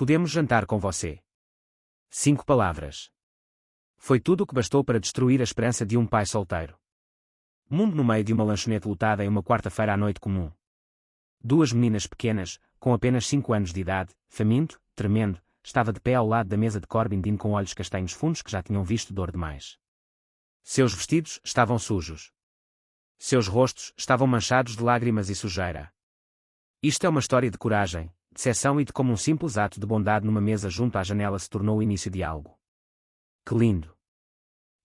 Podemos jantar com você. 5 palavras. Foi tudo o que bastou para destruir a esperança de um pai solteiro. Mundo no meio de uma lanchonete lotada em uma quarta-feira à noite comum. 2 meninas pequenas, com apenas 5 anos de idade, faminto, tremendo, estava de pé ao lado da mesa de Corbin Dean com olhos castanhos fundos que já tinham visto dor demais. Seus vestidos estavam sujos. Seus rostos estavam manchados de lágrimas e sujeira. Isto é uma história de coragem, decepção e de como um simples ato de bondade numa mesa junto à janela se tornou o início de algo. Que lindo!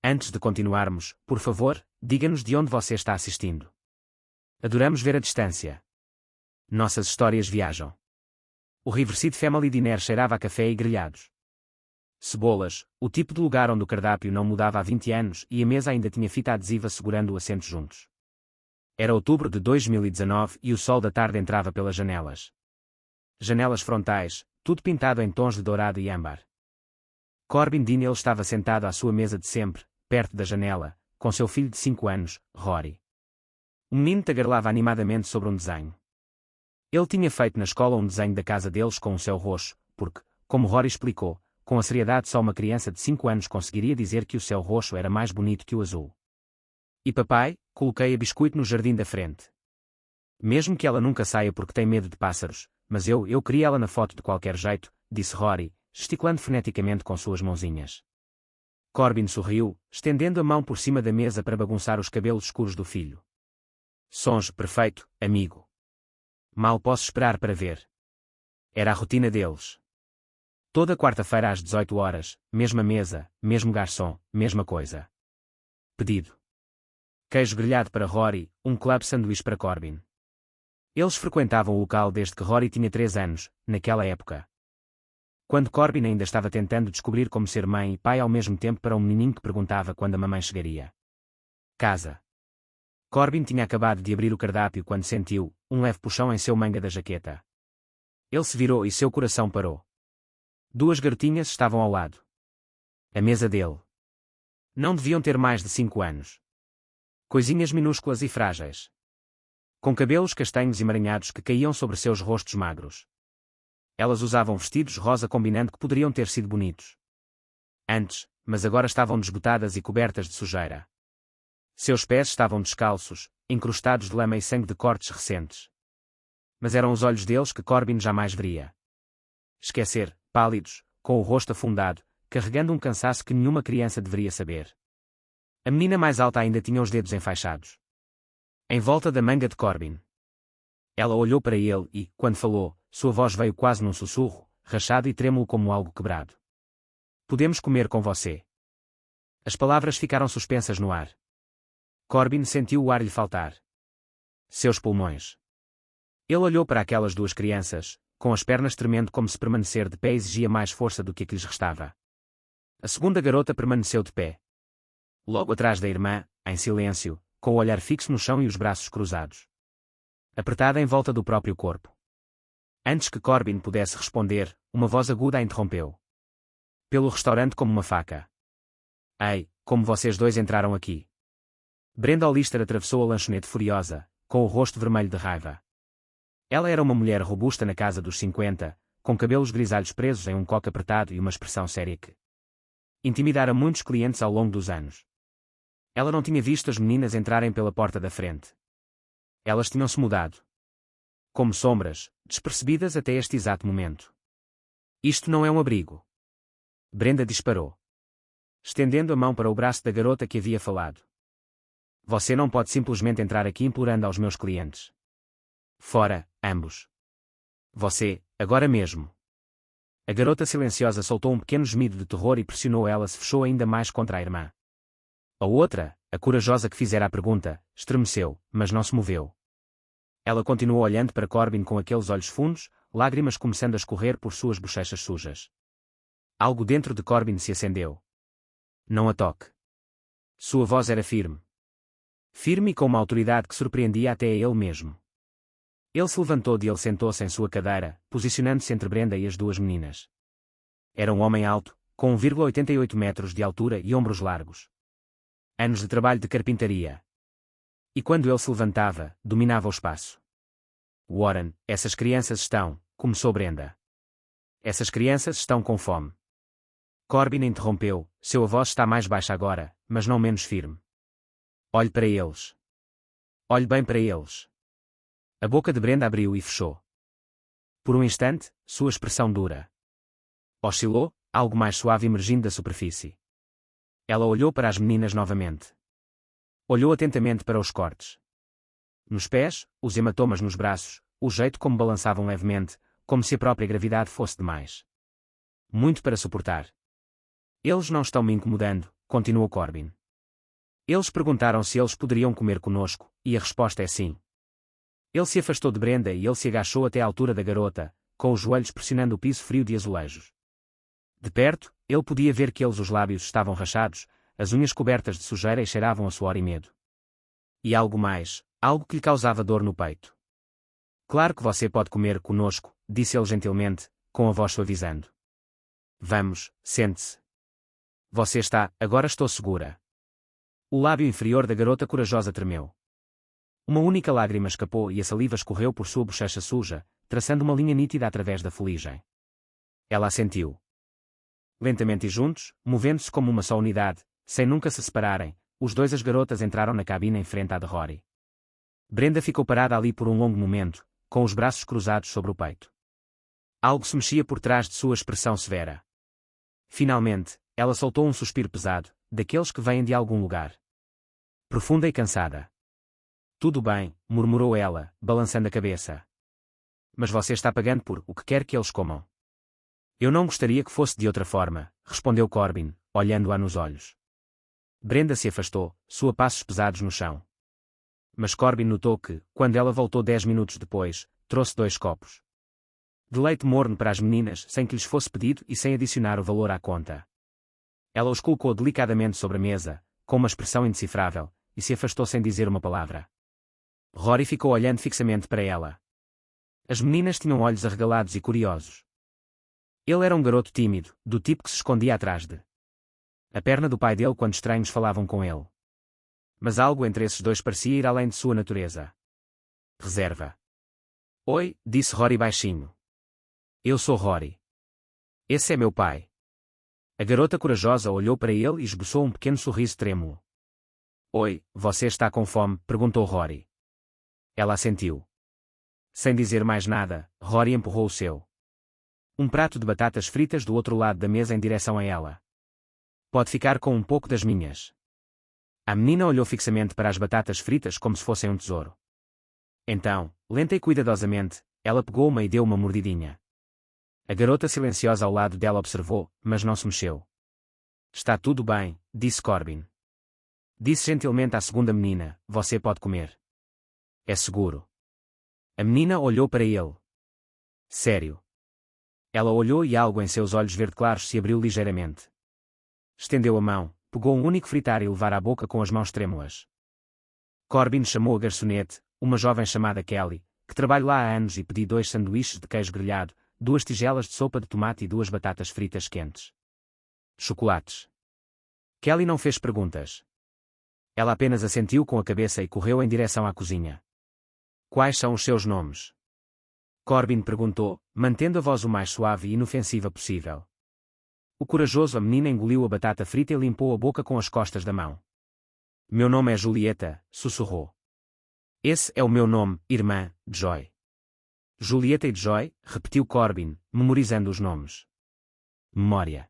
Antes de continuarmos, por favor, diga-nos de onde você está assistindo. Adoramos ver a distância. Nossas histórias viajam. O Riverside Family Dinner cheirava a café e grelhados. Cebolas, o tipo de lugar onde o cardápio não mudava há 20 anos e a mesa ainda tinha fita adesiva segurando o assento juntos. Era outubro de 2019 e o sol da tarde entrava pelas janelas. Janelas frontais, tudo pintado em tons de dourado e âmbar. Corbin Dean estava sentado à sua mesa de sempre, perto da janela, com seu filho de 5 anos, Rory. O menino tagarelava animadamente sobre um desenho. Ele tinha feito na escola um desenho da casa deles com um céu roxo, porque, como Rory explicou, com a seriedade só uma criança de 5 anos conseguiria dizer que o céu roxo era mais bonito que o azul. E papai, coloquei a biscoito no jardim da frente. Mesmo que ela nunca saia porque tem medo de pássaros, mas eu queria ela na foto de qualquer jeito, disse Rory, gesticulando freneticamente com suas mãozinhas. Corbin sorriu, estendendo a mão por cima da mesa para bagunçar os cabelos escuros do filho. Songe perfeito, amigo. Mal posso esperar para ver. Era a rotina deles. Toda quarta-feira às 18 horas, mesma mesa, mesmo garçom, mesma coisa. Pedido. Queijo grelhado para Rory, um club sanduíche para Corbin. Eles frequentavam o local desde que Rory tinha 3 anos, naquela época. Quando Corbin ainda estava tentando descobrir como ser mãe e pai ao mesmo tempo para um menininho que perguntava quando a mamãe chegaria. Casa. Corbin tinha acabado de abrir o cardápio quando sentiu um leve puxão em seu manga da jaqueta. Ele se virou e seu coração parou. 2 garotinhas estavam ao lado. A mesa dele. Não deviam ter mais de 5 anos. Coisinhas minúsculas e frágeis. Com cabelos castanhos emaranhados que caíam sobre seus rostos magros. Elas usavam vestidos rosa combinando que poderiam ter sido bonitos antes, mas agora estavam desbotadas e cobertas de sujeira. Seus pés estavam descalços, encrustados de lama e sangue de cortes recentes. Mas eram os olhos deles que Corbin jamais veria. Esquecer, pálidos, com o rosto afundado, carregando um cansaço que nenhuma criança deveria saber. A menina mais alta ainda tinha os dedos enfaixados em volta da manga de Corbin. Ela olhou para ele e, quando falou, sua voz veio quase num sussurro, rachado e trêmulo como algo quebrado. Podemos comer com você. As palavras ficaram suspensas no ar. Corbin sentiu o ar lhe faltar. Seus pulmões. Ele olhou para aquelas 2 crianças, com as pernas tremendo como se permanecer de pé exigia mais força do que a que lhes restava. A segunda garota permaneceu de pé. Logo atrás da irmã, em silêncio, com o olhar fixo no chão e os braços cruzados. Apertada em volta do próprio corpo. Antes que Corbin pudesse responder, uma voz aguda a interrompeu. Pelo restaurante como uma faca. Ei, como vocês 2 entraram aqui? Brenda Olister atravessou a lanchonete furiosa, com o rosto vermelho de raiva. Ela era uma mulher robusta na casa dos 50, com cabelos grisalhos presos em um coque apertado e uma expressão séria que intimidara muitos clientes ao longo dos anos. Ela não tinha visto as meninas entrarem pela porta da frente. Elas tinham-se mudado. Como sombras, despercebidas até este exato momento. Isto não é um abrigo. Brenda disparou, estendendo a mão para o braço da garota que havia falado. Você não pode simplesmente entrar aqui implorando aos meus clientes. Fora, ambos. Você, agora mesmo. A garota silenciosa soltou um pequeno gemido de terror e pressionou ela se fechou ainda mais contra a irmã. A outra, a corajosa que fizera a pergunta, estremeceu, mas não se moveu. Ela continuou olhando para Corbin com aqueles olhos fundos, lágrimas começando a escorrer por suas bochechas sujas. Algo dentro de Corbin se acendeu. Não a toque. Sua voz era firme. Firme e com uma autoridade que surpreendia até a ele mesmo. Ele se levantou e ele sentou-se em sua cadeira, posicionando-se entre Brenda e as 2 meninas. Era um homem alto, com 1,88 metros de altura e ombros largos. Anos de trabalho de carpintaria. E quando ele se levantava, dominava o espaço. Warren, essas crianças estão, começou Brenda. Essas crianças estão com fome. Corbin interrompeu, sua voz está mais baixa agora, mas não menos firme. Olhe para eles. Olhe bem para eles. A boca de Brenda abriu e fechou. Por um instante, sua expressão dura oscilou, algo mais suave emergindo da superfície. Ela olhou para as meninas novamente. Olhou atentamente para os cortes. Nos pés, os hematomas nos braços, o jeito como balançavam levemente, como se a própria gravidade fosse demais. Muito para suportar. Eles não estão me incomodando, continuou Corbin. Eles perguntaram se eles poderiam comer conosco, e a resposta é sim. Ele se afastou de Brenda e ele se agachou até à altura da garota, com os joelhos pressionando o piso frio de azulejos. De perto, ele podia ver que os lábios estavam rachados, as unhas cobertas de sujeira e cheiravam a suor e medo. E algo mais, algo que lhe causava dor no peito. Claro que você pode comer conosco, disse ele gentilmente, com a voz suavizando. Vamos, sente-se. Você está, agora estou segura. O lábio inferior da garota corajosa tremeu. Uma única lágrima escapou e a saliva escorreu por sua bochecha suja, traçando uma linha nítida através da fuligem. Ela assentiu. Lentamente e juntos, movendo-se como uma só unidade, sem nunca se separarem, os dois as garotas entraram na cabine em frente à de Rory. Brenda ficou parada ali por um longo momento, com os braços cruzados sobre o peito. Algo se mexia por trás de sua expressão severa. Finalmente, ela soltou um suspiro pesado, daqueles que vêm de algum lugar. Profunda e cansada. Tudo bem, murmurou ela, balançando a cabeça. Mas você está pagando por o que quer que eles comam. Eu não gostaria que fosse de outra forma, respondeu Corbin, olhando-a nos olhos. Brenda se afastou, sua passos pesados no chão. Mas Corbin notou que, quando ela voltou 10 minutos depois, trouxe 2 copos de leite morno para as meninas sem que lhes fosse pedido e sem adicionar o valor à conta. Ela os colocou delicadamente sobre a mesa, com uma expressão indecifrável, e se afastou sem dizer uma palavra. Rory ficou olhando fixamente para ela. As meninas tinham olhos arregalados e curiosos. Ele era um garoto tímido, do tipo que se escondia atrás de a perna do pai dele quando estranhos falavam com ele. Mas algo entre esses dois parecia ir além de sua natureza. Reserva. Oi, disse Rory baixinho. Eu sou Rory. Esse é meu pai. A garota corajosa olhou para ele e esboçou um pequeno sorriso trêmulo. Oi, você está com fome? Perguntou Rory. Ela assentiu. Sem dizer mais nada, Rory empurrou o seu um prato de batatas fritas do outro lado da mesa em direção a ela. Pode ficar com um pouco das minhas. A menina olhou fixamente para as batatas fritas como se fossem um tesouro. Então, lenta e cuidadosamente, ela pegou uma e deu uma mordidinha. A garota silenciosa ao lado dela observou, mas não se mexeu. Está tudo bem, disse Corbin. Disse gentilmente à segunda menina, você pode comer. É seguro. A menina olhou para ele. Sério. Ela olhou e algo em seus olhos verde-claros se abriu ligeiramente. Estendeu a mão, pegou um único fritar e levar à boca com as mãos trêmulas. Corbin chamou a garçonete, uma jovem chamada Kelly, que trabalha lá há anos e pediu 2 sanduíches de queijo grelhado, 2 tigelas de sopa de tomate e 2 batatas fritas quentes. Chocolates. Kelly não fez perguntas. Ela apenas assentiu com a cabeça e correu em direção à cozinha. Quais são os seus nomes? Corbin perguntou, mantendo a voz o mais suave e inofensiva possível. O corajoso a menina engoliu a batata frita e limpou a boca com as costas da mão. Meu nome é Julieta, sussurrou. Esse é o meu nome, irmã, Joy. Julieta e Joy, repetiu Corbin, memorizando os nomes. Memória.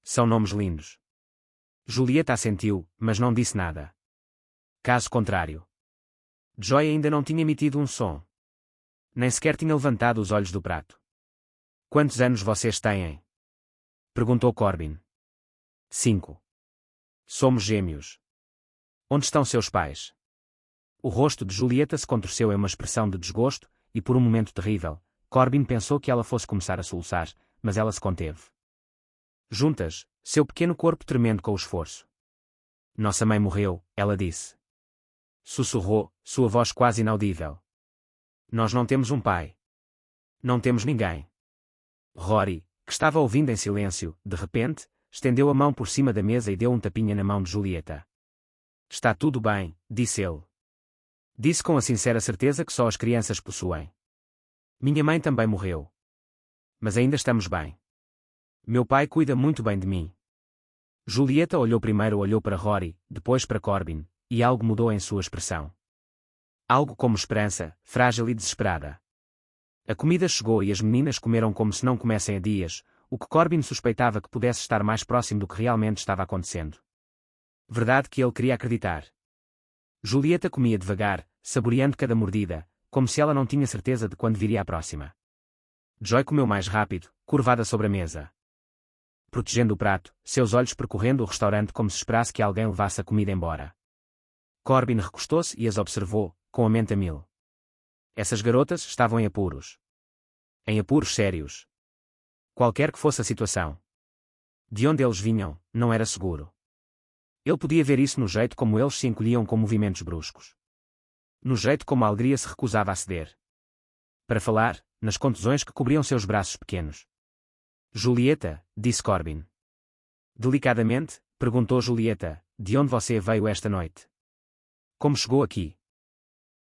São nomes lindos. Julieta assentiu, mas não disse nada. Caso contrário. Joy ainda não tinha emitido um som. Nem sequer tinha levantado os olhos do prato. Quantos anos vocês têm? Perguntou Corbin. 5. Somos gêmeos. Onde estão seus pais? O rosto de Julieta se contorceu em uma expressão de desgosto, e por um momento terrível, Corbin pensou que ela fosse começar a soluçar, mas ela se conteve. Juntas, seu pequeno corpo tremendo com o esforço. Nossa mãe morreu, ela disse. Sussurrou, sua voz quase inaudível. Nós não temos um pai. Não temos ninguém. Rory, que estava ouvindo em silêncio, de repente, estendeu a mão por cima da mesa e deu um tapinha na mão de Julieta. Está tudo bem, disse ele. Disse com a sincera certeza que só as crianças possuem. Minha mãe também morreu. Mas ainda estamos bem. Meu pai cuida muito bem de mim. Julieta olhou para Rory, depois para Corbin, e algo mudou em sua expressão. Algo como esperança, frágil e desesperada. A comida chegou e as meninas comeram como se não comessem há dias, o que Corbin suspeitava que pudesse estar mais próximo do que realmente estava acontecendo. Verdade que ele queria acreditar. Julieta comia devagar, saboreando cada mordida, como se ela não tinha certeza de quando viria a próxima. Joy comeu mais rápido, curvada sobre a mesa. Protegendo o prato, seus olhos percorrendo o restaurante como se esperasse que alguém levasse a comida embora. Corbin recostou-se e as observou, com a mente a mil. Essas garotas estavam em apuros. Em apuros sérios. Qualquer que fosse a situação. De onde eles vinham, não era seguro. Ele podia ver isso no jeito como eles se encolhiam com movimentos bruscos. No jeito como a alegria se recusava a ceder. Para falar, nas contusões que cobriam seus braços pequenos. Julieta, disse Corbin. Delicadamente, perguntou Julieta, de onde você veio esta noite? Como chegou aqui?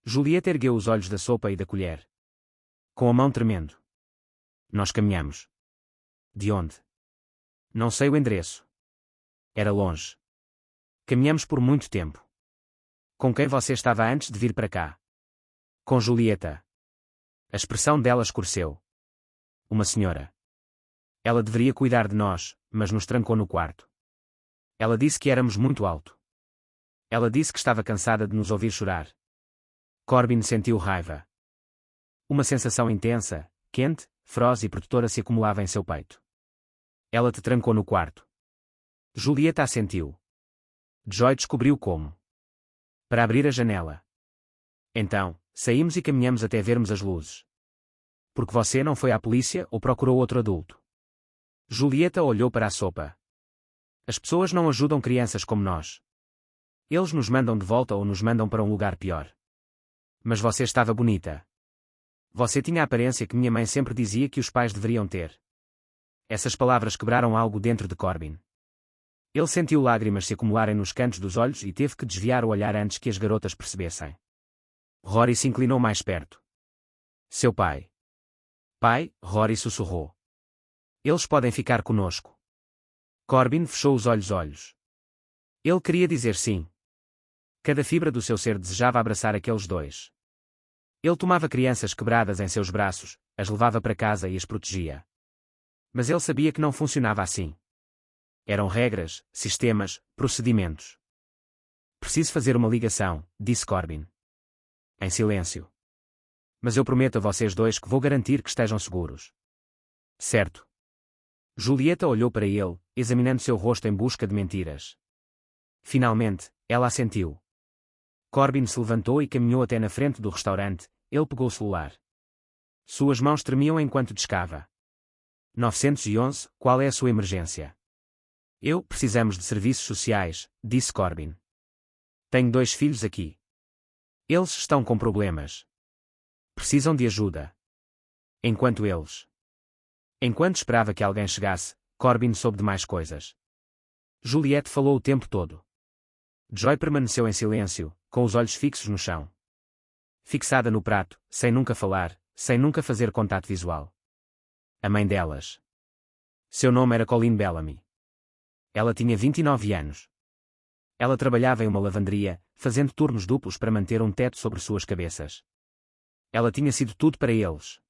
Julieta ergueu os olhos da sopa e da colher. Com a mão tremendo. Nós caminhamos. De onde? Não sei o endereço. Era longe. Caminhamos por muito tempo. Com quem você estava antes de vir para cá? Com Julieta. A expressão dela escureceu. Uma senhora. Ela deveria cuidar de nós, mas nos trancou no quarto. Ela disse que éramos muito alto. Ela disse que estava cansada de nos ouvir chorar. Corbin sentiu raiva. Uma sensação intensa, quente, feroz e protetora se acumulava em seu peito. Ela te trancou no quarto. Julieta assentiu. Joy descobriu como. Para abrir a janela. Então, saímos e caminhamos até vermos as luzes. Porque você não foi à polícia ou procurou outro adulto? Julieta olhou para a sopa. As pessoas não ajudam crianças como nós. Eles nos mandam de volta ou nos mandam para um lugar pior. Mas você estava bonita. Você tinha a aparência que minha mãe sempre dizia que os pais deveriam ter. Essas palavras quebraram algo dentro de Corbin. Ele sentiu lágrimas se acumularem nos cantos dos olhos e teve que desviar o olhar antes que as garotas percebessem. Rory se inclinou mais perto. Seu pai. Pai, Rory sussurrou. Eles podem ficar conosco. Corbin fechou os olhos. Ele queria dizer sim. Cada fibra do seu ser desejava abraçar aqueles dois. Ele tomava crianças quebradas em seus braços, as levava para casa e as protegia. Mas ele sabia que não funcionava assim. Eram regras, sistemas, procedimentos. Preciso fazer uma ligação, disse Corbin. Em silêncio. Mas eu prometo a vocês dois que vou garantir que estejam seguros. Certo. Julieta olhou para ele, examinando seu rosto em busca de mentiras. Finalmente, ela assentiu. Corbin se levantou e caminhou até na frente do restaurante. Ele pegou o celular. Suas mãos tremiam enquanto discava. 911, qual é a sua emergência? Precisamos de serviços sociais, disse Corbin. Tenho 2 filhos aqui. Eles estão com problemas. Precisam de ajuda. Enquanto esperava que alguém chegasse, Corbin soube de mais coisas. Juliette falou o tempo todo. Joy permaneceu em silêncio, com os olhos fixos no chão. Fixada no prato, sem nunca falar, sem nunca fazer contato visual. A mãe delas. Seu nome era Colleen Bellamy. Ela tinha 29 anos. Ela trabalhava em uma lavanderia, fazendo turnos duplos para manter um teto sobre suas cabeças. Ela tinha sido tudo para eles.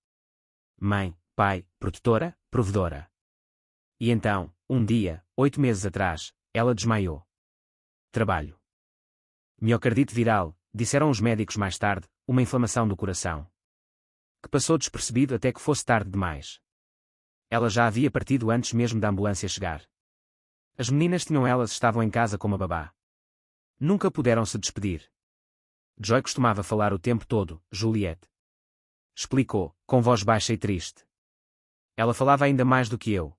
Mãe, pai, protetora, provedora. E então, um dia, 8 meses atrás, ela desmaiou. Trabalho. Miocardite viral, disseram os médicos mais tarde, uma inflamação do coração. Que passou despercebido até que fosse tarde demais. Ela já havia partido antes mesmo da ambulância chegar. As meninas elas estavam em casa com uma babá. Nunca puderam se despedir. Joy costumava falar o tempo todo, Juliette. Explicou, com voz baixa e triste. Ela falava ainda mais do que eu.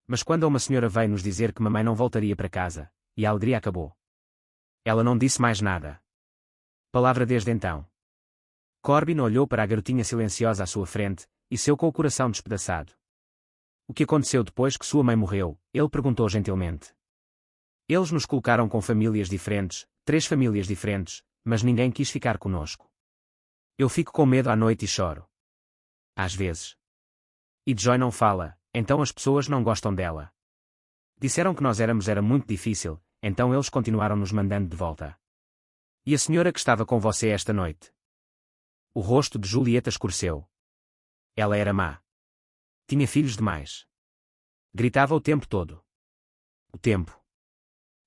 Mas quando uma senhora veio nos dizer que mamãe não voltaria para casa, e a alegria acabou. Ela não disse mais nada. Palavra desde então. Corbin olhou para a garotinha silenciosa à sua frente, e seu com o coração despedaçado. O que aconteceu depois que sua mãe morreu? Ele perguntou gentilmente. Eles nos colocaram com famílias diferentes, 3 famílias diferentes, mas ninguém quis ficar conosco. Eu fico com medo à noite e choro. Às vezes. E Joy não fala, então as pessoas não gostam dela. Disseram que nós éramos era muito difícil, então eles continuaram nos mandando de volta. E a senhora que estava com você esta noite? O rosto de Julieta escureceu. Ela era má. Tinha filhos demais. Gritava o tempo todo. O tempo.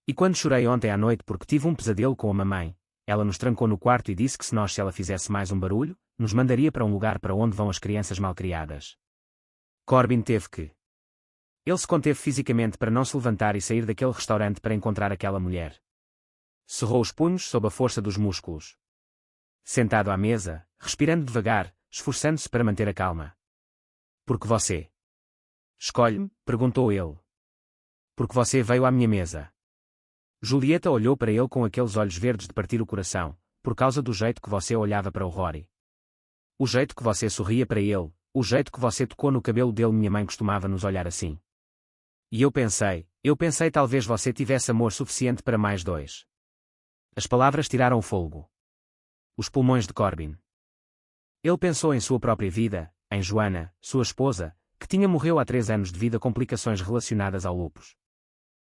E quando chorei ontem à noite porque tive um pesadelo com a mamãe, ela nos trancou no quarto e disse que se ela fizesse mais um barulho, nos mandaria para um lugar para onde vão as crianças malcriadas. Corbin teve que. Ele se conteve fisicamente para não se levantar e sair daquele restaurante para encontrar aquela mulher. Cerrou os punhos sob a força dos músculos. Sentado à mesa, respirando devagar, esforçando-se para manter a calma. Porque você? Escolhe-me, perguntou ele. Porque você veio à minha mesa. Julieta olhou para ele com aqueles olhos verdes de partir o coração, por causa do jeito que você olhava para o Rory. O jeito que você sorria para ele, o jeito que você tocou no cabelo dele. Minha mãe costumava nos olhar assim. E eu pensei talvez você tivesse amor suficiente para mais dois. As palavras tiraram o fôlego. Os pulmões de Corbin. Ele pensou em sua própria vida, em Joanna, sua esposa, que morreu há 3 anos devido a complicações relacionadas ao lúpus.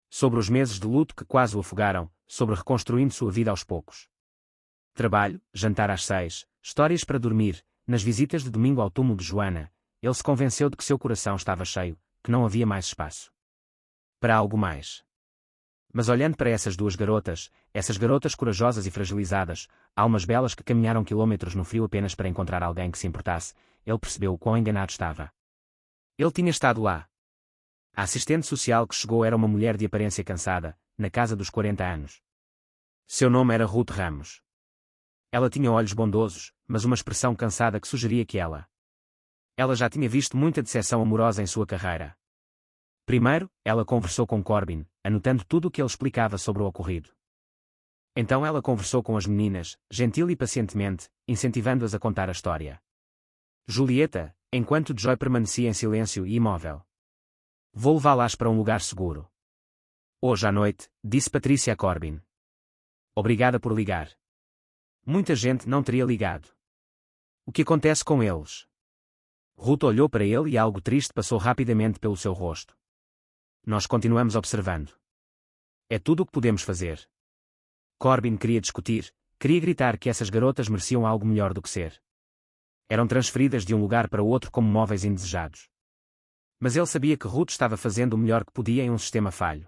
Sobre os meses de luto que quase o afogaram, sobre reconstruindo sua vida aos poucos. Trabalho, jantar às 6, histórias para dormir, nas visitas de domingo ao túmulo de Joanna, ele se convenceu de que seu coração estava cheio, que não havia mais espaço para algo mais. Mas olhando para essas essas garotas corajosas e fragilizadas, almas belas que caminharam quilômetros no frio apenas para encontrar alguém que se importasse, ele percebeu o quão enganado estava. Ele tinha estado lá. A assistente social que chegou era uma mulher de aparência cansada, na casa dos 40 anos. Seu nome era Ruth Ramos. Ela tinha olhos bondosos, mas uma expressão cansada que sugeria que ela já tinha visto muita decepção amorosa em sua carreira. Primeiro, ela conversou com Corbin, anotando tudo o que ele explicava sobre o ocorrido. Então ela conversou com as meninas, gentil e pacientemente, incentivando-as a contar a história. Julieta, enquanto Joy permanecia em silêncio e imóvel. Vou levá-las para um lugar seguro. Hoje à noite, disse Patrícia a Corbin. Obrigada por ligar. Muita gente não teria ligado. O que acontece com eles? Ruth olhou para ele e algo triste passou rapidamente pelo seu rosto. Nós continuamos observando. É tudo o que podemos fazer. Corbin queria discutir, queria gritar que essas garotas mereciam algo melhor do que ser. Eram transferidas de um lugar para outro como móveis indesejados. Mas ele sabia que Ruth estava fazendo o melhor que podia em um sistema falho.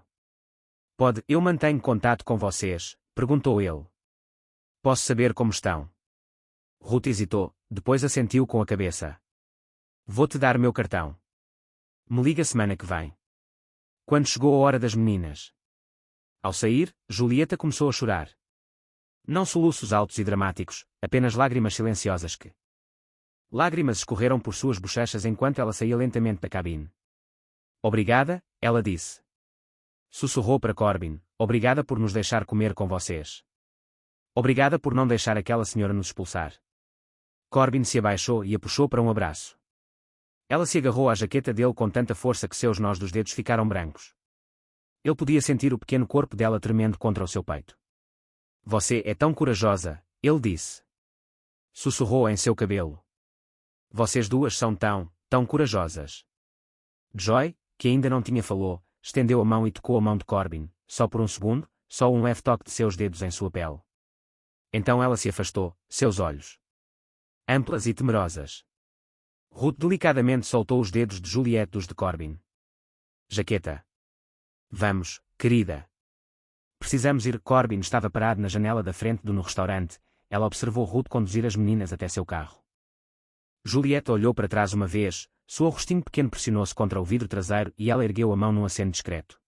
Eu mantenho contato com vocês? Perguntou ele. Posso saber como estão? Ruth hesitou, depois assentiu com a cabeça. Vou-te dar meu cartão. Me liga semana que vem. Quando chegou a hora das meninas. Ao sair, Julieta começou a chorar. Não soluços altos e dramáticos, apenas lágrimas silenciosas que. Lágrimas escorreram por suas bochechas enquanto ela saía lentamente da cabine. Obrigada, ela disse. Sussurrou para Corbin, obrigada por nos deixar comer com vocês. Obrigada por não deixar aquela senhora nos expulsar. Corbin se abaixou e a puxou para um abraço. Ela se agarrou à jaqueta dele com tanta força que seus nós dos dedos ficaram brancos. Ele podia sentir o pequeno corpo dela tremendo contra o seu peito. Você é tão corajosa, ele disse. Sussurrou em seu cabelo. Vocês duas são tão corajosas. Joy, que ainda não tinha falou, estendeu a mão e tocou a mão de Corbin, só por um segundo, só um leve toque de seus dedos em sua pele. Então ela se afastou, seus olhos amplas e temerosas. Ruth delicadamente soltou os dedos de Juliette dos de Corbin. Jaqueta. Vamos, querida. Precisamos ir. Corbin estava parado na janela da frente no restaurante. Ela observou Ruth conduzir as meninas até seu carro. Juliette olhou para trás uma vez, seu rostinho pequeno pressionou-se contra o vidro traseiro e ela ergueu a mão num aceno discreto.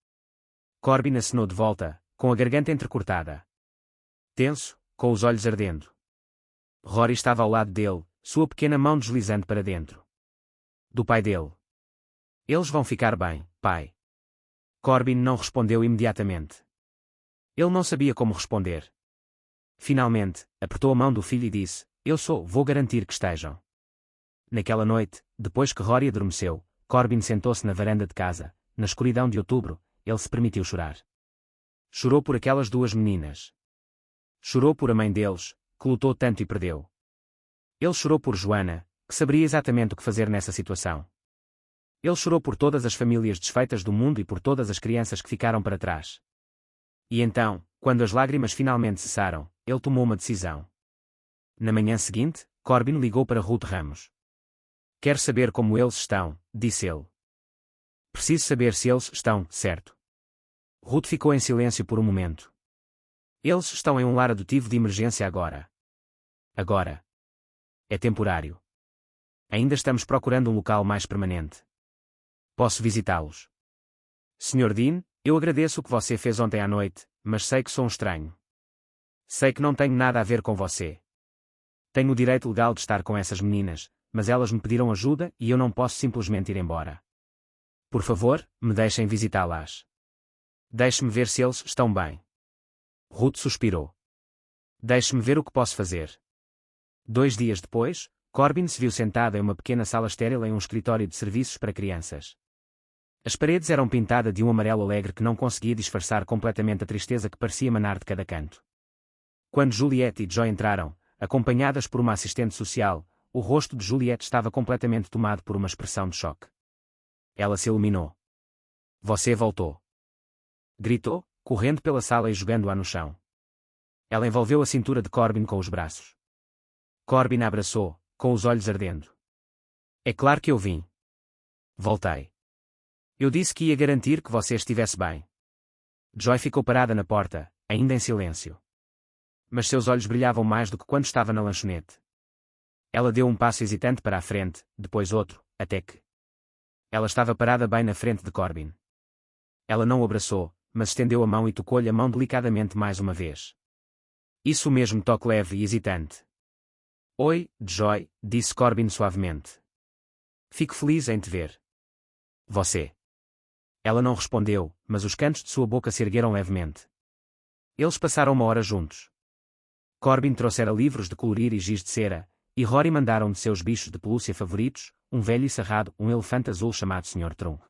Corbin acenou de volta, com a garganta entrecortada. Tenso, com os olhos ardendo. Rory estava ao lado dele, sua pequena mão deslizando para dentro do pai dele. Eles vão ficar bem, pai. Corbin não respondeu imediatamente. Ele não sabia como responder. Finalmente, apertou a mão do filho e disse, vou garantir que estejam. Naquela noite, depois que Rory adormeceu, Corbin sentou-se na varanda de casa, na escuridão de outubro, ele se permitiu chorar. Chorou por aquelas duas meninas. Chorou por a mãe deles, que lutou tanto e perdeu. Ele chorou por Joanna, que saberia exatamente o que fazer nessa situação. Ele chorou por todas as famílias desfeitas do mundo e por todas as crianças que ficaram para trás. E então, quando as lágrimas finalmente cessaram, ele tomou uma decisão. Na manhã seguinte, Corbin ligou para Ruth Ramos. Quero saber como eles estão, disse ele. Preciso saber se eles estão, certo. Ruth ficou em silêncio por um momento. Eles estão em um lar adotivo de emergência agora. Agora. É temporário. Ainda estamos procurando um local mais permanente. Posso visitá-los? Sr. Dean, eu agradeço o que você fez ontem à noite, mas sei que sou um estranho. Sei que não tenho nada a ver com você. Tenho o direito legal de estar com essas meninas, mas elas me pediram ajuda e eu não posso simplesmente ir embora. Por favor, me deixem visitá-las. Deixe-me ver se eles estão bem. Ruth suspirou. Deixe-me ver o que posso fazer. 2 dias depois, Corbin se viu sentado em uma pequena sala estéril em um escritório de serviços para crianças. As paredes eram pintadas de um amarelo alegre que não conseguia disfarçar completamente a tristeza que parecia emanar de cada canto. Quando Juliette e Joy entraram, acompanhadas por uma assistente social, o rosto de Juliette estava completamente tomado por uma expressão de choque. Ela se iluminou. Você voltou. Gritou, correndo pela sala e jogando-a no chão. Ela envolveu a cintura de Corbin com os braços. Corbin a abraçou, com os olhos ardendo. É claro que eu vim. Voltei. Eu disse que ia garantir que você estivesse bem. Joy ficou parada na porta, ainda em silêncio. Mas seus olhos brilhavam mais do que quando estava na lanchonete. Ela deu um passo hesitante para a frente, depois outro, até que... Ela estava parada bem na frente de Corbin. Ela não o abraçou, mas estendeu a mão e tocou-lhe a mão delicadamente mais uma vez. Isso mesmo, toque leve e hesitante. Oi, Joy, disse Corbin suavemente. Fico feliz em te ver. Você. Ela não respondeu, mas os cantos de sua boca se ergueram levemente. Eles passaram 1 hora juntos. Corbin trouxera livros de colorir e giz de cera, e Rory mandaram um de seus bichos de pelúcia favoritos, um velho e cerrado, um elefante azul chamado Sr. Trump.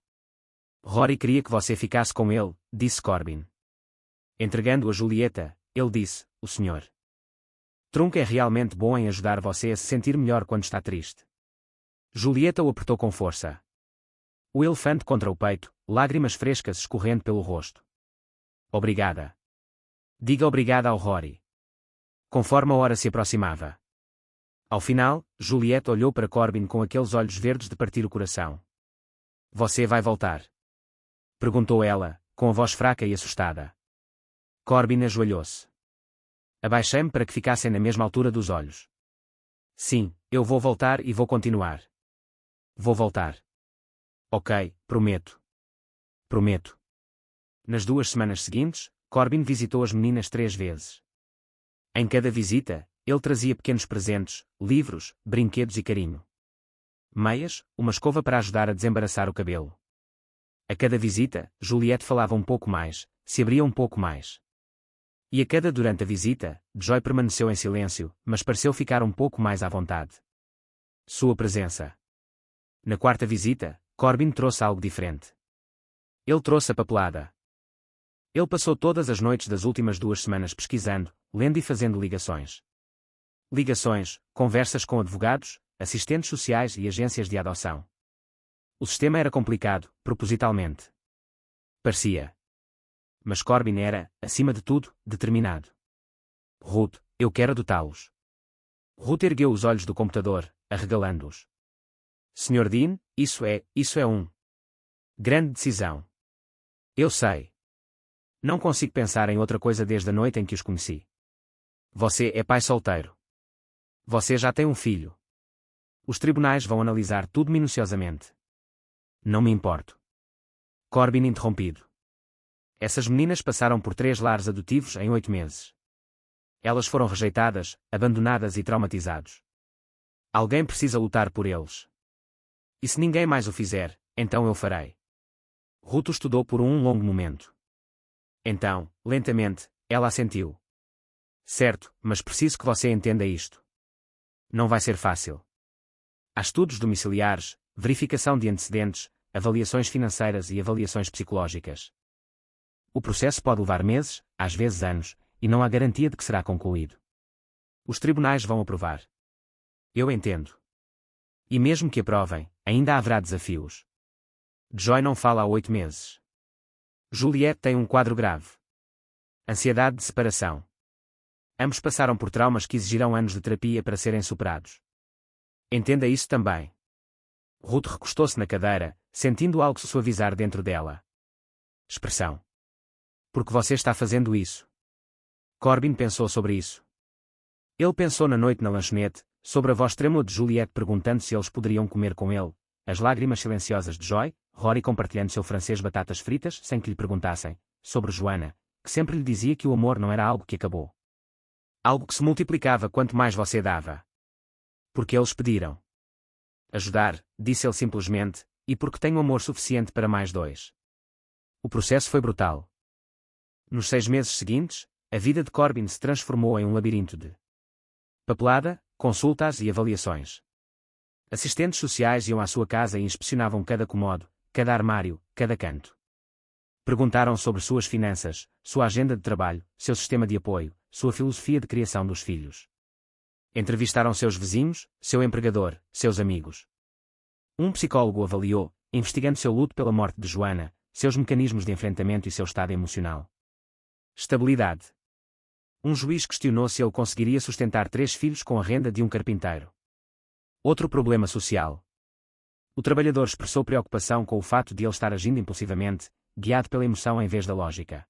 Rory queria que você ficasse com ele, disse Corbin. Entregando a Julieta, ele disse, o Sr. Trunk é realmente bom em ajudar você a se sentir melhor quando está triste. Julieta o apertou com força. O elefante contra o peito, lágrimas frescas escorrendo pelo rosto. Obrigada. Diga obrigada ao Rory. Conforme a hora se aproximava. Ao final, Julieta olhou para Corbin com aqueles olhos verdes de partir o coração. Você vai voltar? Perguntou ela, com a voz fraca e assustada. Corbin ajoelhou-se. Abaixei-me para que ficassem na mesma altura dos olhos. Sim, eu vou voltar e vou continuar. Vou voltar. Ok, prometo. Prometo. Nas 2 semanas seguintes, Corbin visitou as meninas 3 vezes. Em cada visita, ele trazia pequenos presentes, livros, brinquedos e carinho. Meias, uma escova para ajudar a desembaraçar o cabelo. A cada visita, Juliette falava um pouco mais, se abria um pouco mais. E a cada durante a visita, Joy permaneceu em silêncio, mas pareceu ficar um pouco mais à vontade. Sua presença. Na 4ª visita, Corbin trouxe algo diferente. Ele trouxe a papelada. Ele passou todas as noites das últimas 2 semanas pesquisando, lendo e fazendo ligações. Ligações, conversas com advogados, assistentes sociais e agências de adoção. O sistema era complicado, propositalmente. Parecia. Mas Corbin era, acima de tudo, determinado. Ruth, eu quero adotá-los. Ruth ergueu os olhos do computador, arregalando-os. Sr. Dean, isso é grande decisão. Eu sei. Não consigo pensar em outra coisa desde a noite em que os conheci. Você é pai solteiro. Você já tem um filho. Os tribunais vão analisar tudo minuciosamente. Não me importo. Corbin interrompido. Essas meninas passaram por 3 lares adotivos em 8 meses. Elas foram rejeitadas, abandonadas e traumatizados. Alguém precisa lutar por eles. E se ninguém mais o fizer, então eu farei. Ruth o estudou por um longo momento. Então, lentamente, ela assentiu. Certo, mas preciso que você entenda isto. Não vai ser fácil. Há estudos domiciliares, verificação de antecedentes, avaliações financeiras e avaliações psicológicas. O processo pode levar meses, às vezes anos, e não há garantia de que será concluído. Os tribunais vão aprovar. Eu entendo. E mesmo que aprovem, ainda haverá desafios. Joy não fala há 8 meses. Juliette tem um quadro grave. Ansiedade de separação. Ambos passaram por traumas que exigirão anos de terapia para serem superados. Entenda isso também. Ruth recostou-se na cadeira, sentindo algo se suavizar dentro dela. Expressão. Por que você está fazendo isso? Corbin pensou sobre isso. Ele pensou na noite na lanchonete, sobre a voz trêmula de Juliette perguntando se eles poderiam comer com ele, as lágrimas silenciosas de Joy, Rory compartilhando seu francês batatas fritas sem que lhe perguntassem, sobre Joanna, que sempre lhe dizia que o amor não era algo que acabou. Algo que se multiplicava quanto mais você dava. Porque eles pediram. Ajudar, disse ele simplesmente, e porque tenho amor suficiente para mais 2. O processo foi brutal. Nos 6 meses seguintes, a vida de Corbin se transformou em um labirinto de papelada, consultas e avaliações. Assistentes sociais iam à sua casa e inspecionavam cada cômodo, cada armário, cada canto. Perguntaram sobre suas finanças, sua agenda de trabalho, seu sistema de apoio, sua filosofia de criação dos filhos. Entrevistaram seus vizinhos, seu empregador, seus amigos. Um psicólogo avaliou, investigando seu luto pela morte de Joanna, seus mecanismos de enfrentamento e seu estado emocional. Estabilidade. Um juiz questionou se ele conseguiria sustentar 3 filhos com a renda de um carpinteiro. Outro problema social. O trabalhador expressou preocupação com o fato de ele estar agindo impulsivamente, guiado pela emoção em vez da lógica.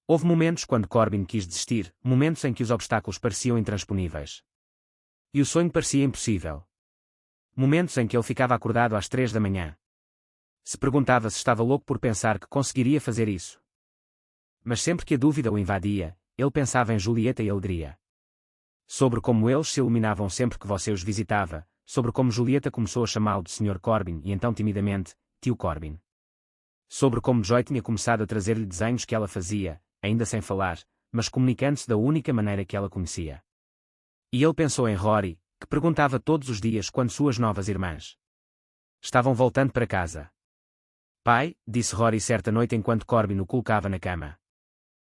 Houve momentos quando Corbin quis desistir, momentos em que os obstáculos pareciam intransponíveis. E o sonho parecia impossível. Momentos em que ele ficava acordado às 3 da manhã. Se perguntava se estava louco por pensar que conseguiria fazer isso. Mas sempre que a dúvida o invadia, ele pensava em Julieta e alegria. Sobre como eles se iluminavam sempre que você os visitava, sobre como Julieta começou a chamá-lo de Sr. Corbin e então timidamente, tio Corbin. Sobre como Joy tinha começado a trazer-lhe desenhos que ela fazia, ainda sem falar, mas comunicando-se da única maneira que ela conhecia. E ele pensou em Rory, que perguntava todos os dias quando suas novas irmãs estavam voltando para casa. Pai, disse Rory certa noite enquanto Corbin o colocava na cama.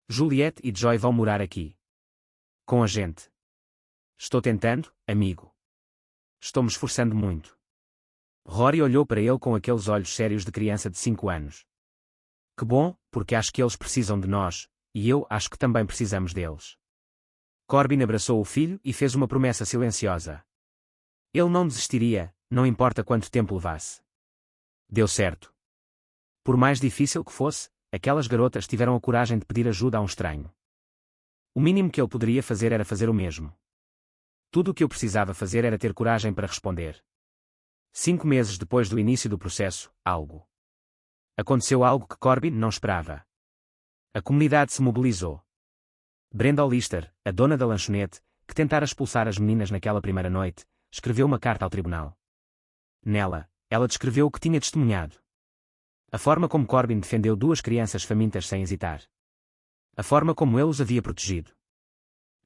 Juliette e Joy vão morar aqui. Com a gente. Estou tentando, amigo. Estou me esforçando muito. Rory olhou para ele com aqueles olhos sérios de criança de 5 anos. Que bom, porque acho que eles precisam de nós, e eu acho que também precisamos deles. Corbin abraçou o filho e fez uma promessa silenciosa. Ele não desistiria, não importa quanto tempo levasse. Deu certo. Por mais difícil que fosse, aquelas garotas tiveram a coragem de pedir ajuda a um estranho. O mínimo que ele poderia fazer era fazer o mesmo. Tudo o que eu precisava fazer era ter coragem para responder. 5 meses depois do início do processo, aconteceu algo que Corbin não esperava. A comunidade se mobilizou. Brenda Lister, a dona da lanchonete, que tentara expulsar as meninas naquela primeira noite, escreveu uma carta ao tribunal. Nela, ela descreveu o que tinha testemunhado. A forma como Corbin defendeu 2 crianças famintas sem hesitar. A forma como ele os havia protegido.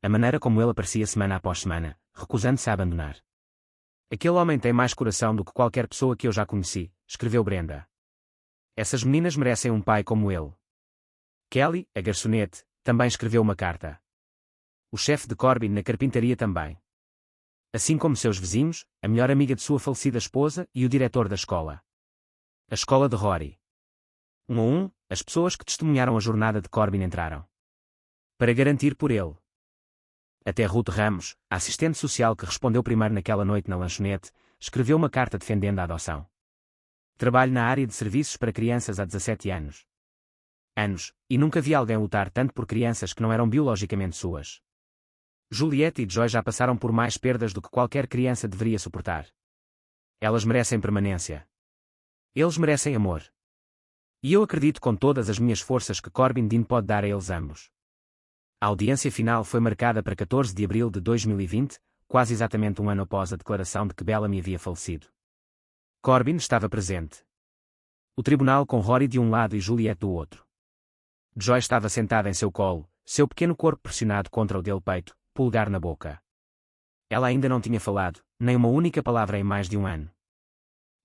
A maneira como ele aparecia semana após semana, recusando-se a abandonar. Aquele homem tem mais coração do que qualquer pessoa que eu já conheci, escreveu Brenda. Essas meninas merecem um pai como ele. Kelly, a garçonete, também escreveu uma carta. O chefe de Corbin na carpintaria também. Assim como seus vizinhos, a melhor amiga de sua falecida esposa e o diretor da escola. A escola de Rory. Um a um, as pessoas que testemunharam a jornada de Corbin entraram. Para garantir por ele. Até Ruth Ramos, a assistente social que respondeu primeiro naquela noite na lanchonete, escreveu uma carta defendendo a adoção. Trabalho na área de serviços para crianças há 17 anos. E nunca vi alguém lutar tanto por crianças que não eram biologicamente suas. Juliette e Joy já passaram por mais perdas do que qualquer criança deveria suportar. Elas merecem permanência. Eles merecem amor. E eu acredito com todas as minhas forças que Corbin Dean pode dar a eles ambos. A audiência final foi marcada para 14 de abril de 2020, quase exatamente um ano após a declaração de que Bellamy havia falecido. Corbin estava presente. O tribunal com Rory de um lado e Juliette do outro. Joy estava sentada em seu colo, seu pequeno corpo pressionado contra o dele peito, polegar na boca. Ela ainda não tinha falado, nem uma única palavra em mais de um ano.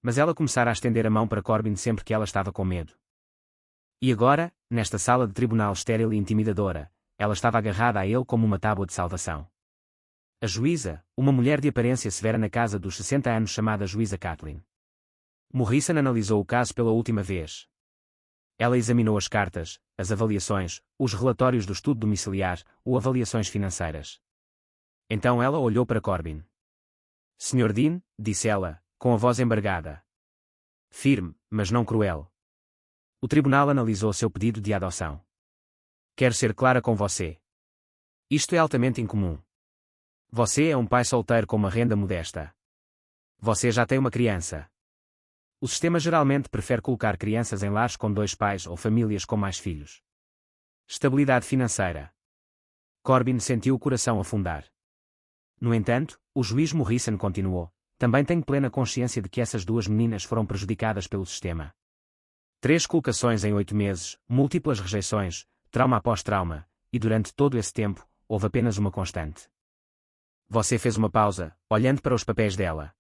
Mas ela começara a estender a mão para Corbin sempre que ela estava com medo. E agora, nesta sala de tribunal estéril e intimidadora, ela estava agarrada a ele como uma tábua de salvação. A juíza, uma mulher de aparência severa na casa dos 60 anos chamada juíza Kathleen. Morrison analisou o caso pela última vez. Ela examinou as cartas, as avaliações, os relatórios do estudo domiciliar, ou avaliações financeiras. Então ela olhou para Corbin. Sr. Dean, disse ela, com a voz embargada. Firme, mas não cruel. O tribunal analisou seu pedido de adoção. Quero ser clara com você. Isto é altamente incomum. Você é um pai solteiro com uma renda modesta. Você já tem uma criança. O sistema geralmente prefere colocar crianças em lares com 2 pais ou famílias com mais filhos. Estabilidade financeira. Corbin sentiu o coração afundar. No entanto, o juiz Morrison continuou. Também tenho plena consciência de que essas 2 meninas foram prejudicadas pelo sistema. 3 colocações em 8 meses, múltiplas rejeições, trauma após trauma, e durante todo esse tempo, houve apenas uma constante. Você fez uma pausa, olhando para os papéis dela.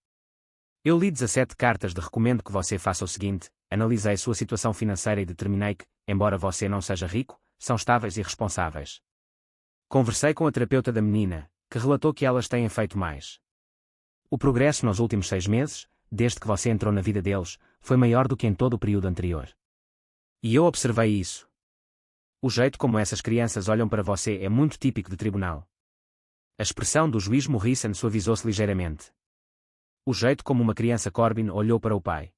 Eu li 17 cartas de recomendo que você faça o seguinte: analisei sua situação financeira e determinei que, embora você não seja rico, são estáveis e responsáveis. Conversei com a terapeuta da menina, que relatou que elas têm feito mais. O progresso nos últimos 6 meses, desde que você entrou na vida deles, foi maior do que em todo o período anterior. E eu observei isso. O jeito como essas crianças olham para você é muito típico de tribunal. A expressão do juiz Morrison suavizou-se ligeiramente. O jeito como uma criança Corbin olhou para o pai.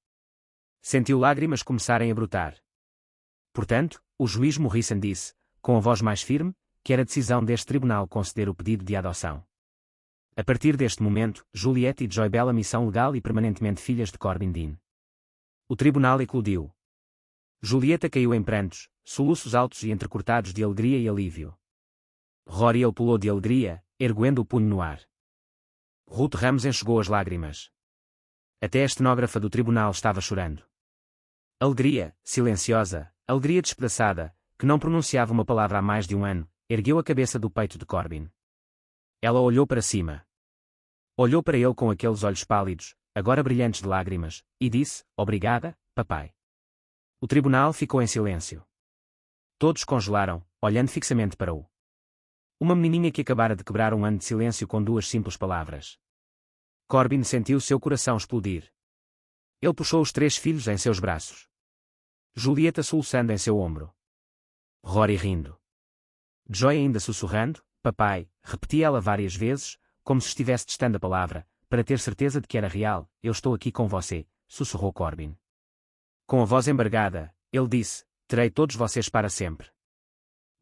Sentiu lágrimas começarem a brotar. Portanto, o juiz Morrison disse, com a voz mais firme, que era decisão deste tribunal conceder o pedido de adoção. A partir deste momento, Juliette e Joy Bellamy são legal e permanentemente filhas de Corbin Dean. O tribunal eclodiu. Julieta caiu em prantos, soluços altos e entrecortados de alegria e alívio. Rory pulou de alegria, erguendo o punho no ar. Ruth Ramos enxugou as lágrimas. Até a estenógrafa do tribunal estava chorando. Alegria, silenciosa, alegria despedaçada, que não pronunciava uma palavra há mais de 1 ano, ergueu a cabeça do peito de Corbin. Ela olhou para cima. Olhou para ele com aqueles olhos pálidos, agora brilhantes de lágrimas, e disse, obrigada, papai. O tribunal ficou em silêncio. Todos congelaram, olhando fixamente para o. Uma menininha que acabara de quebrar 1 ano de silêncio com 2 simples palavras. Corbin sentiu seu coração explodir. Ele puxou os 3 filhos em seus braços. Julieta soluçando em seu ombro. Rory rindo. Joy ainda sussurrando, papai, repetia ela várias vezes, como se estivesse testando a palavra, para ter certeza de que era real. Eu estou aqui com você, sussurrou Corbin. Com a voz embargada, ele disse, terei todos vocês para sempre.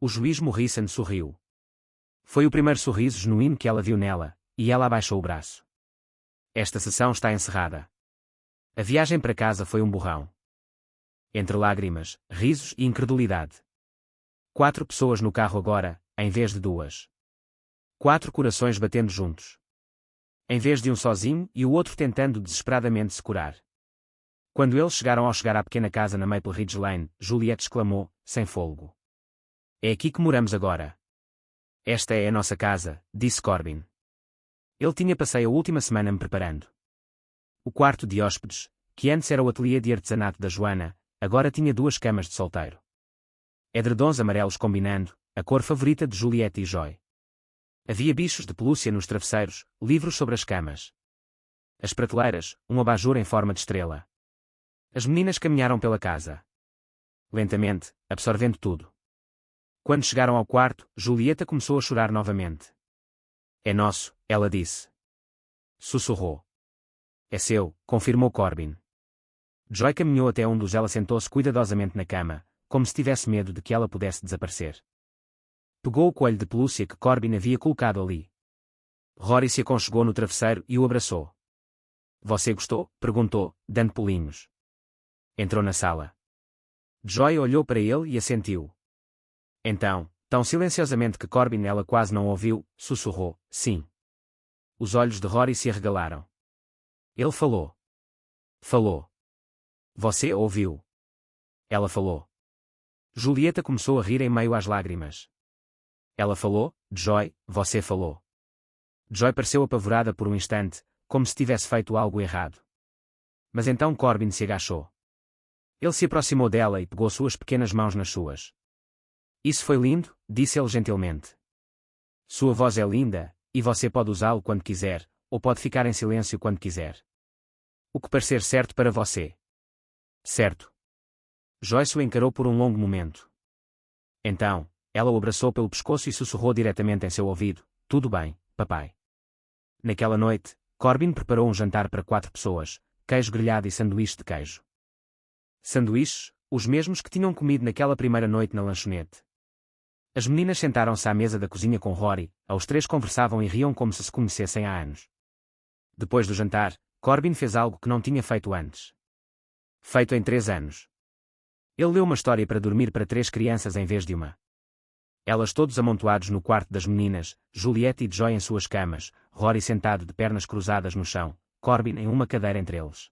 O juiz Morrison sorriu. Foi o primeiro sorriso genuíno que ela viu nela, e ela abaixou o braço. Esta sessão está encerrada. A viagem para casa foi um borrão. Entre lágrimas, risos e incredulidade. 4 pessoas no carro agora, em vez de 2. 4 corações batendo juntos. Em vez de um sozinho e o outro tentando desesperadamente se curar. Quando eles chegaram ao chegar à pequena casa na Maple Ridge Lane, Juliette exclamou, sem fôlego. É aqui que moramos agora. Esta é a nossa casa, disse Corbin. Ele tinha passado a última semana me preparando. O quarto de hóspedes, que antes era o ateliê de artesanato da Joana, agora tinha 2 camas de solteiro. Edredons amarelos combinando, a cor favorita de Juliette e Joy. Havia bichos de pelúcia nos travesseiros, livros sobre as camas. As prateleiras, um abajur em forma de estrela. As meninas caminharam pela casa. Lentamente, absorvendo tudo. Quando chegaram ao quarto, Julieta começou a chorar novamente. É nosso, ela disse. Sussurrou. É seu, confirmou Corbin. Joy caminhou até um dos. Ela sentou-se cuidadosamente na cama, como se tivesse medo de que ela pudesse desaparecer. Pegou o coelho de pelúcia que Corbin havia colocado ali. Rory se aconchegou no travesseiro e o abraçou. Você gostou? Perguntou, dando pulinhos. Entrou na sala. Joy olhou para ele e assentiu. Então, tão silenciosamente que Corbin ela quase não ouviu, sussurrou, sim. Os olhos de Rory se arregalaram. Ele falou. Falou. Você ouviu. Ela falou. Julieta começou a rir em meio às lágrimas. Ela falou, Joy, você falou. Joy pareceu apavorada por um instante, como se tivesse feito algo errado. Mas então Corbin se agachou. Ele se aproximou dela e pegou suas pequenas mãos nas suas. Isso foi lindo, disse ele gentilmente. Sua voz é linda, e você pode usá-lo quando quiser, ou pode ficar em silêncio quando quiser. O que parecer certo para você. Certo. Joyce o encarou por um longo momento. Então, ela o abraçou pelo pescoço e sussurrou diretamente em seu ouvido: tudo bem, papai. Naquela noite, Corbin preparou um jantar para 4 pessoas, queijo grelhado e sanduíche de queijo. Sanduíches, os mesmos que tinham comido naquela primeira noite na lanchonete. As meninas sentaram-se à mesa da cozinha com Rory, os 3 conversavam e riam como se conhecessem há anos. Depois do jantar, Corbin fez algo que não tinha feito antes. Feito em 3 anos. Ele leu uma história para dormir para 3 crianças em vez de uma. Elas todos amontoados no quarto das meninas, Juliette e Joy em suas camas, Rory sentado de pernas cruzadas no chão, Corbin em uma cadeira entre eles.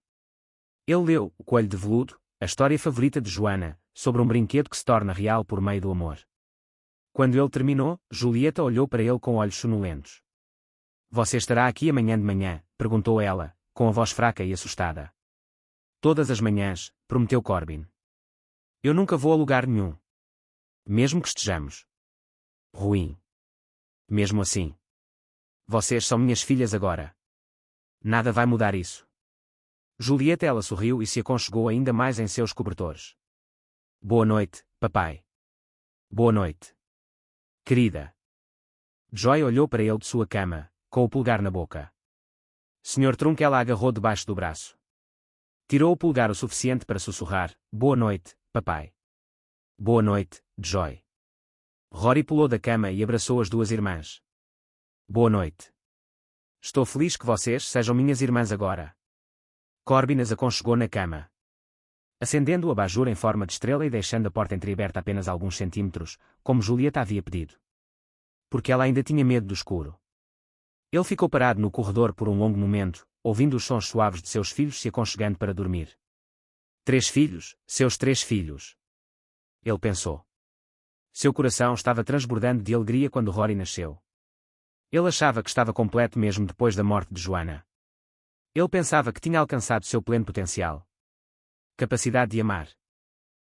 Ele leu O Coelho de Veludo, a história favorita de Joanna, sobre um brinquedo que se torna real por meio do amor. Quando ele terminou, Julieta olhou para ele com olhos sonolentos. Você estará aqui amanhã de manhã? Perguntou ela, com a voz fraca e assustada. Todas as manhãs, prometeu Corbin. Eu nunca vou a lugar nenhum. Mesmo que estejamos ruim. Mesmo assim. Vocês são minhas filhas agora. Nada vai mudar isso. Julieta ela sorriu e se aconchegou ainda mais em seus cobertores. Boa noite, papai. Boa noite. Querida. Joy olhou para ele de sua cama, com o polegar na boca. Sr. Trunk ela agarrou debaixo do braço. Tirou o polegar o suficiente para sussurrar: boa noite, papai. Boa noite, Joy. Rory pulou da cama e abraçou as 2 irmãs. Boa noite. Estou feliz que vocês sejam minhas irmãs agora. Corbin as aconchegou na cama. Acendendo o abajur em forma de estrela e deixando a porta entreaberta apenas alguns centímetros, como Julieta havia pedido. Porque ela ainda tinha medo do escuro. Ele ficou parado no corredor por um longo momento, ouvindo os sons suaves de seus filhos se aconchegando para dormir. 3 filhos, seus 3 filhos. Ele pensou. Seu coração estava transbordando de alegria quando Rory nasceu. Ele achava que estava completo mesmo depois da morte de Joanna. Ele pensava que tinha alcançado seu pleno potencial. Capacidade de amar.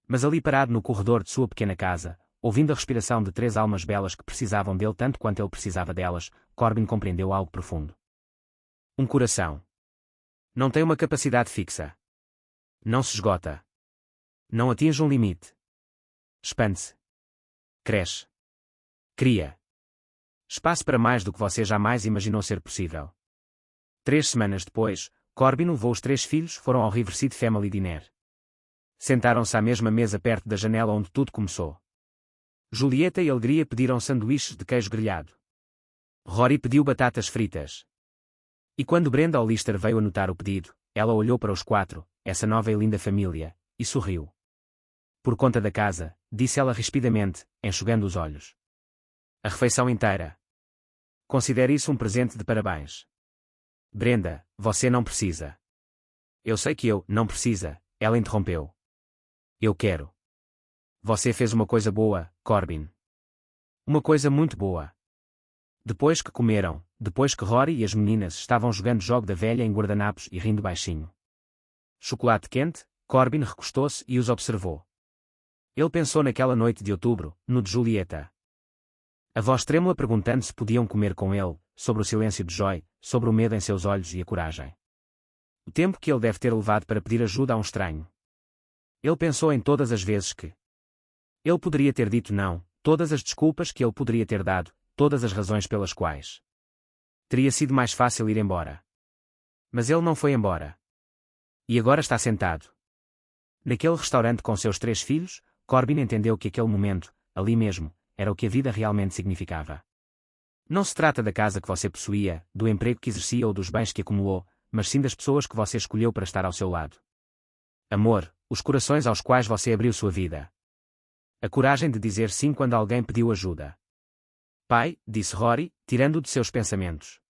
Mas ali parado no corredor de sua pequena casa, ouvindo a respiração de 3 almas belas que precisavam dele tanto quanto ele precisava delas, Corbin compreendeu algo profundo. Um coração. Não tem uma capacidade fixa. Não se esgota. Não atinge um limite. Expande-se. Cresce. Cria. Espaço para mais do que você jamais imaginou ser possível. 3 semanas depois, Corbin levou os 3 filhos foram ao Riverside Family Dinner. Sentaram-se à mesma mesa perto da janela onde tudo começou. Julieta e Alegria pediram sanduíches de queijo grelhado. Rory pediu batatas fritas. E quando Brenda Hollister veio anotar o pedido, ela olhou para os 4, essa nova e linda família, e sorriu. Por conta da casa, disse ela rispidamente, enxugando os olhos. A refeição inteira. Considere isso um presente de parabéns. Brenda, você não precisa. Eu sei que eu não precisa, ela interrompeu. Eu quero. Você fez uma coisa boa, Corbin. Uma coisa muito boa. Depois que comeram, depois que Rory e as meninas estavam jogando jogo da velha em guardanapos e rindo baixinho. Chocolate quente, Corbin recostou-se e os observou. Ele pensou naquela noite de outubro, no de Julieta. A voz trêmula perguntando se podiam comer com ele, sobre o silêncio de Joy, sobre o medo em seus olhos e a coragem. O tempo que ele deve ter levado para pedir ajuda a um estranho. Ele pensou em todas as vezes que ele poderia ter dito não, todas as desculpas que ele poderia ter dado, todas as razões pelas quais teria sido mais fácil ir embora. Mas ele não foi embora. E agora está sentado. Naquele restaurante com seus 3 filhos, Corbin entendeu que aquele momento, ali mesmo, era o que a vida realmente significava. Não se trata da casa que você possuía, do emprego que exercia ou dos bens que acumulou, mas sim das pessoas que você escolheu para estar ao seu lado. Amor, os corações aos quais você abriu sua vida. A coragem de dizer sim quando alguém pediu ajuda. Pai, disse Rory, tirando-o de seus pensamentos.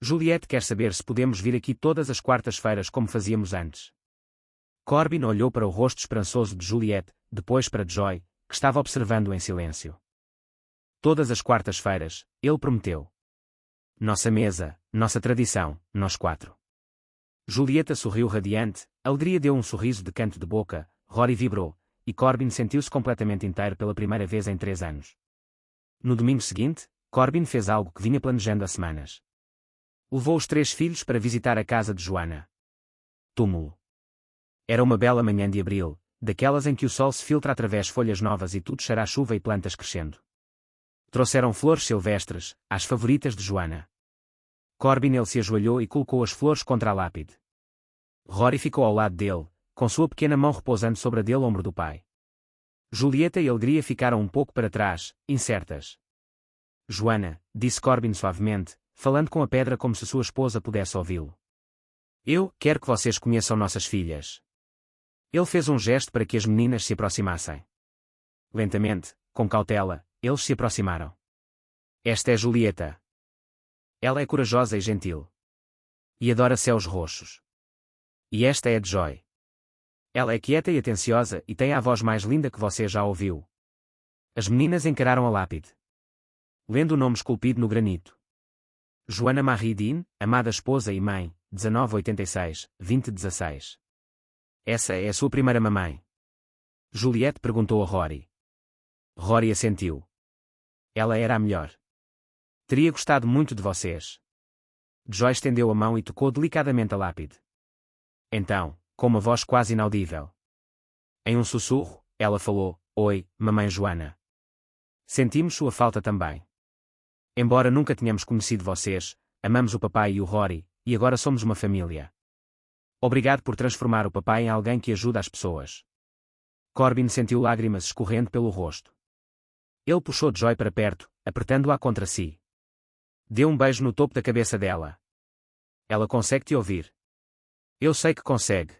Juliette quer saber se podemos vir aqui todas as quartas-feiras como fazíamos antes. Corbin olhou para o rosto esperançoso de Juliette, depois para Joy, que estava observando-o em silêncio. Todas as quartas-feiras, ele prometeu. Nossa mesa, nossa tradição, nós 4. Julieta sorriu radiante, Alegria deu um sorriso de canto de boca, Rory vibrou, e Corbin sentiu-se completamente inteiro pela primeira vez em 3 anos. No domingo seguinte, Corbin fez algo que vinha planejando há semanas. Levou os 3 filhos para visitar a casa de Joanna. Túmulo. Era uma bela manhã de abril, daquelas em que o sol se filtra através folhas novas e tudo cheira a chuva e plantas crescendo. Trouxeram flores silvestres, as favoritas de Joana. Corbin ele se ajoelhou e colocou as flores contra a lápide. Rory ficou ao lado dele, com sua pequena mão repousando sobre a dele ombro do pai. Julieta e Alegria ficaram um pouco para trás, incertas. Joana, disse Corbin suavemente, falando com a pedra como se sua esposa pudesse ouvi-lo. Eu quero que vocês conheçam nossas filhas. Ele fez um gesto para que as meninas se aproximassem. Lentamente, com cautela, eles se aproximaram. Esta é Julieta. Ela é corajosa e gentil. E adora céus roxos. E esta é Joy. Ela é quieta e atenciosa e tem a voz mais linda que você já ouviu. As meninas encararam a lápide, lendo o nome esculpido no granito. Joana Marie Dean, amada esposa e mãe, 1986-2016. Essa é a sua primeira mamãe? Juliette perguntou a Rory. Rory assentiu. Ela era a melhor. Teria gostado muito de vocês. Joy estendeu a mão e tocou delicadamente a lápide. Então, com uma voz quase inaudível. Em um sussurro, ela falou, Oi, mamãe Joana. Sentimos sua falta também. Embora nunca tenhamos conhecido vocês, amamos o papai e o Rory, e agora somos uma família. Obrigado por transformar o papai em alguém que ajuda as pessoas. Corbin sentiu lágrimas escorrendo pelo rosto. Ele puxou Joy para perto, apertando-a contra si. Deu um beijo no topo da cabeça dela. Ela consegue te ouvir. Eu sei que consegue.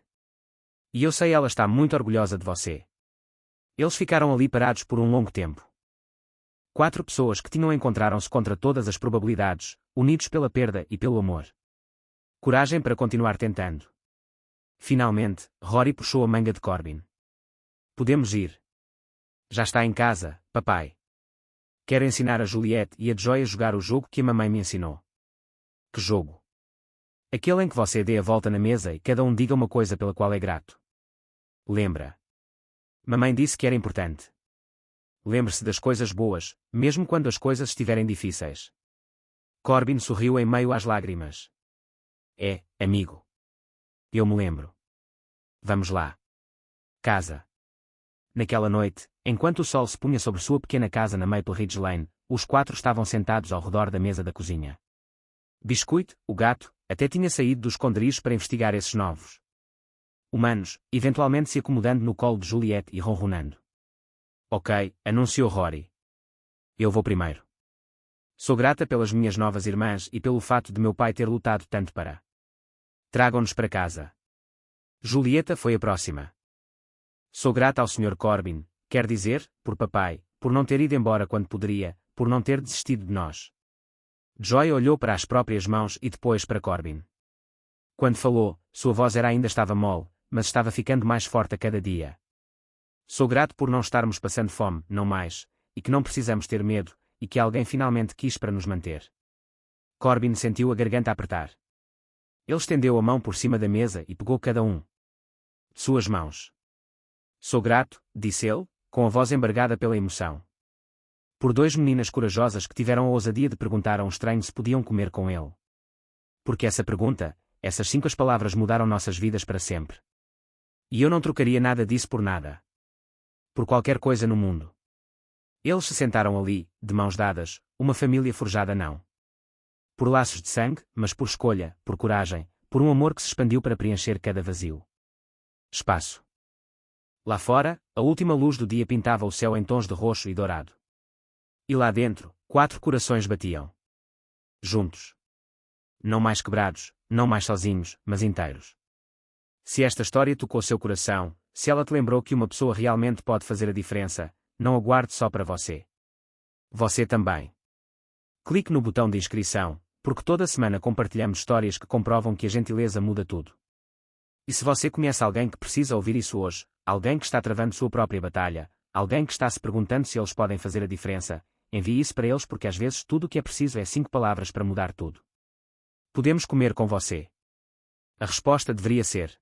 E eu sei ela está muito orgulhosa de você. Eles ficaram ali parados por um longo tempo. 4 pessoas que tinham encontraram-se contra todas as probabilidades, unidos pela perda e pelo amor. Coragem para continuar tentando. Finalmente, Rory puxou a manga de Corbin. Podemos ir. Já está em casa, papai. Quero ensinar a Juliette e a Joy a jogar o jogo que a mamãe me ensinou. Que jogo? Aquele em que você dê a volta na mesa e cada um diga uma coisa pela qual é grato. Lembra? Mamãe disse que era importante. Lembre-se das coisas boas, mesmo quando as coisas estiverem difíceis. Corbin sorriu em meio às lágrimas. É, amigo. Eu me lembro. Vamos lá. Casa. Naquela noite, enquanto o sol se punha sobre sua pequena casa na Maple Ridge Lane, os 4 estavam sentados ao redor da mesa da cozinha. Biscuit, o gato, até tinha saído do esconderijo para investigar esses novos humanos, eventualmente se acomodando no colo de Juliette e ronronando. Ok, anunciou Rory. Eu vou primeiro. Sou grata pelas minhas novas irmãs e pelo fato de meu pai ter lutado tanto para. Tragam-nos para casa. Julieta foi a próxima. Sou grata ao Sr. Corbin, quer dizer, por papai, por não ter ido embora quando poderia, por não ter desistido de nós. Joy olhou para as próprias mãos e depois para Corbin. Quando falou, sua voz ainda estava mole, mas estava ficando mais forte a cada dia. Sou grato por não estarmos passando fome, não mais, e que não precisamos ter medo, e que alguém finalmente quis para nos manter. Corbin sentiu a garganta apertar. Ele estendeu a mão por cima da mesa e pegou cada um de suas mãos. Sou grato, disse ele, com a voz embargada pela emoção. Por 2 meninas corajosas que tiveram a ousadia de perguntar a um estranho se podiam comer com ele. Porque essa pergunta, essas 5 palavras mudaram nossas vidas para sempre. E eu não trocaria nada disso por nada. Por qualquer coisa no mundo. Eles se sentaram ali, de mãos dadas, uma família forjada não por laços de sangue, mas por escolha, por coragem, por um amor que se expandiu para preencher cada vazio. Espaço. Lá fora, a última luz do dia pintava o céu em tons de roxo e dourado. E lá dentro, 4 corações batiam. Juntos. Não mais quebrados, não mais sozinhos, mas inteiros. Se esta história tocou seu coração, se ela te lembrou que uma pessoa realmente pode fazer a diferença, não aguarde só para você. Você também. Clique no botão de inscrição, porque toda semana compartilhamos histórias que comprovam que a gentileza muda tudo. E se você conhece alguém que precisa ouvir isso hoje, alguém que está travando sua própria batalha, alguém que está se perguntando se eles podem fazer a diferença, envie isso para eles porque às vezes tudo o que é preciso é 5 palavras para mudar tudo. Podemos comer com você? A resposta deveria ser: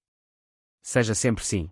seja sempre sim.